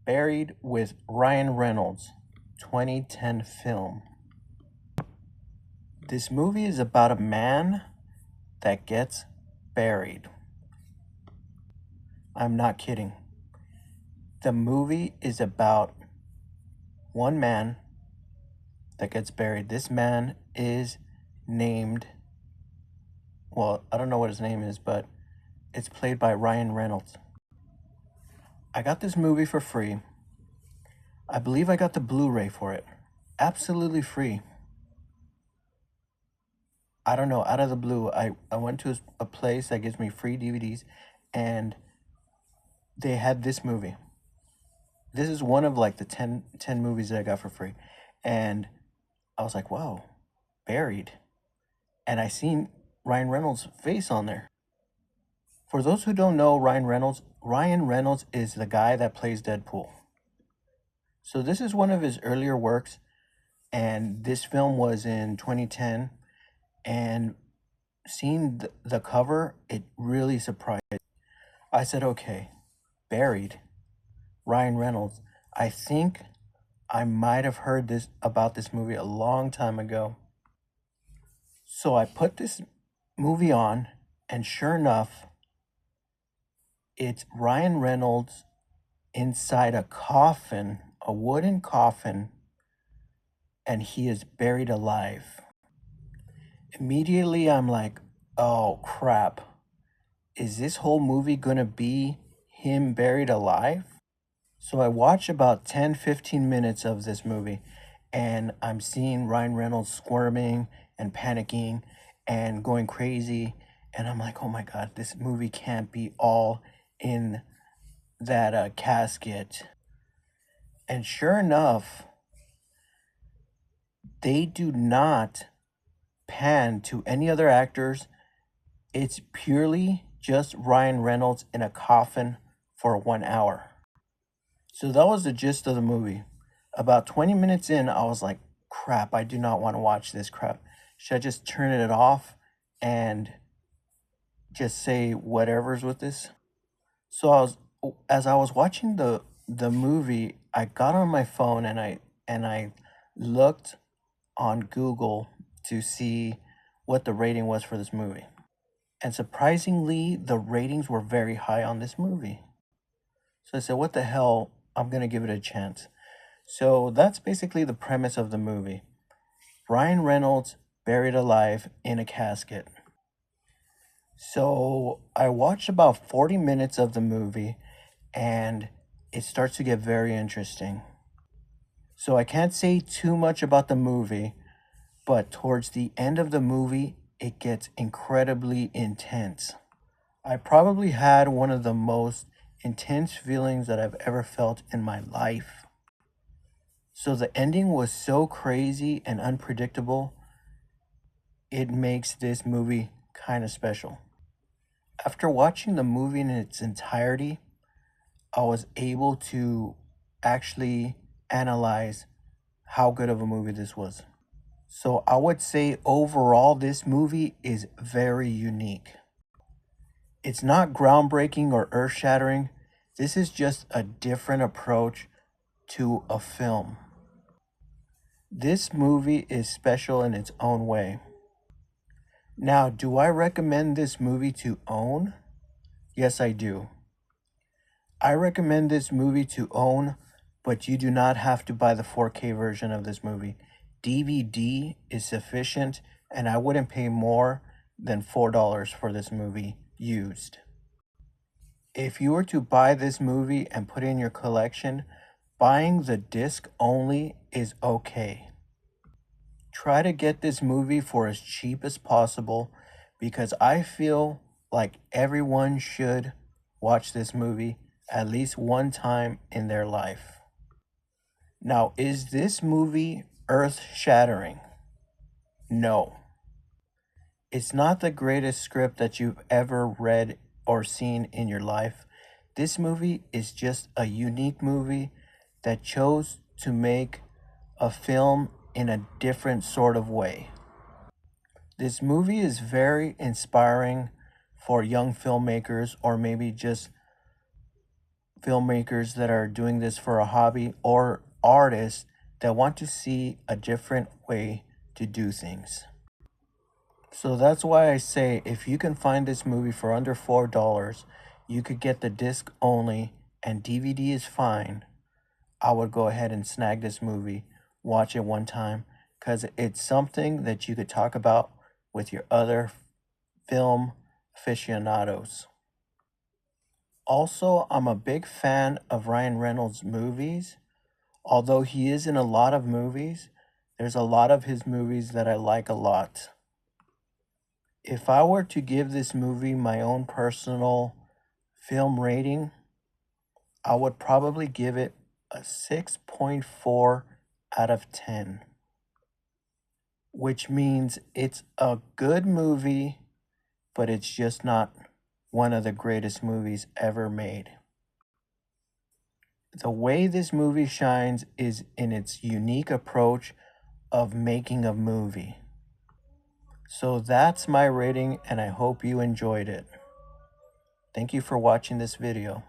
Buried with Ryan Reynolds, 2010 film. This movie is about a man that gets buried. I'm not kidding. The movie is about one man that gets buried. This man is named, well, I don't know what his name is, but it's played by Ryan Reynolds. I got this movie for free. I believe I got the Blu-ray for it. Absolutely free. I don't know, out of the blue, I went to a place that gives me free DVDs, and they had this movie. This is one of like the 10 movies that I got for free. And I was like, wow, buried. And I seen Ryan Reynolds' face on there. For those who don't know Ryan Reynolds is the guy that plays Deadpool. So this is one of his earlier works, and this film was in 2010. And seeing the cover, it really surprised me. I said, okay, buried, Ryan Reynolds. I think I might have heard this about this movie a long time ago. So I put this movie on, and sure enough, it's Ryan Reynolds inside a coffin, a wooden coffin, and he is buried alive. Immediately, I'm like, oh crap. Is this whole movie gonna be him buried alive? So I watch about 10-15 minutes of this movie, and I'm seeing Ryan Reynolds squirming and panicking and going crazy. And I'm like, oh my God, this movie can't be all in that casket. And sure enough, they do not pan to any other actors. It's purely just Ryan Reynolds in a coffin for 1 hour. So that was the gist of the movie. About 20 minutes in, I was like, crap, I do not want to watch this crap. Should I just turn it off and just say whatever's with this? So as I was watching the movie, I got on my phone and I looked on Google to see what the rating was for this movie. And surprisingly, the ratings were very high on this movie. So I said, what the hell? I'm going to give it a chance. So that's basically the premise of the movie. Ryan Reynolds buried alive in a casket. So I watched about 40 minutes of the movie, and it starts to get very interesting. So I can't say too much about the movie, but towards the end of the movie, it gets incredibly intense. I probably had one of the most intense feelings that I've ever felt in my life. So the ending was so crazy and unpredictable, it makes this movie kind of special. After watching the movie in its entirety, I was able to actually analyze how good of a movie this was. So I would say overall, this movie is very unique. It's not groundbreaking or earth-shattering. This is just a different approach to a film. This movie is special in its own way. Now, do I recommend this movie to own? Yes, I do. I recommend this movie to own, but you do not have to buy the 4K version of this movie. DVD is sufficient, and I wouldn't pay more than $4 for this movie used. If you were to buy this movie and put it in your collection, buying the disc only is okay. Try to get this movie for as cheap as possible, because I feel like everyone should watch this movie at least one time in their life. Now, is this movie earth-shattering? No. It's not the greatest script that you've ever read or seen in your life. This movie is just a unique movie that chose to make a film in a different sort of way. This movie is very inspiring for young filmmakers, or maybe just filmmakers that are doing this for a hobby or artists that want to see a different way to do things. So that's why I say if you can find this movie for under $4, you could get the disc only and DVD is fine. I would go ahead and snag this movie, watch it one time, because it's something that you could talk about with your other film aficionados. Also, I'm a big fan of Ryan Reynolds' movies. Although he is in a lot of movies, there's a lot of his movies that I like a lot. If I were to give this movie my own personal film rating, I would probably give it a 6.4 out of 10, which means it's a good movie, but it's just not one of the greatest movies ever made. The way this movie shines is in its unique approach of making a movie. So that's my rating, and I hope you enjoyed it. Thank you for watching this video.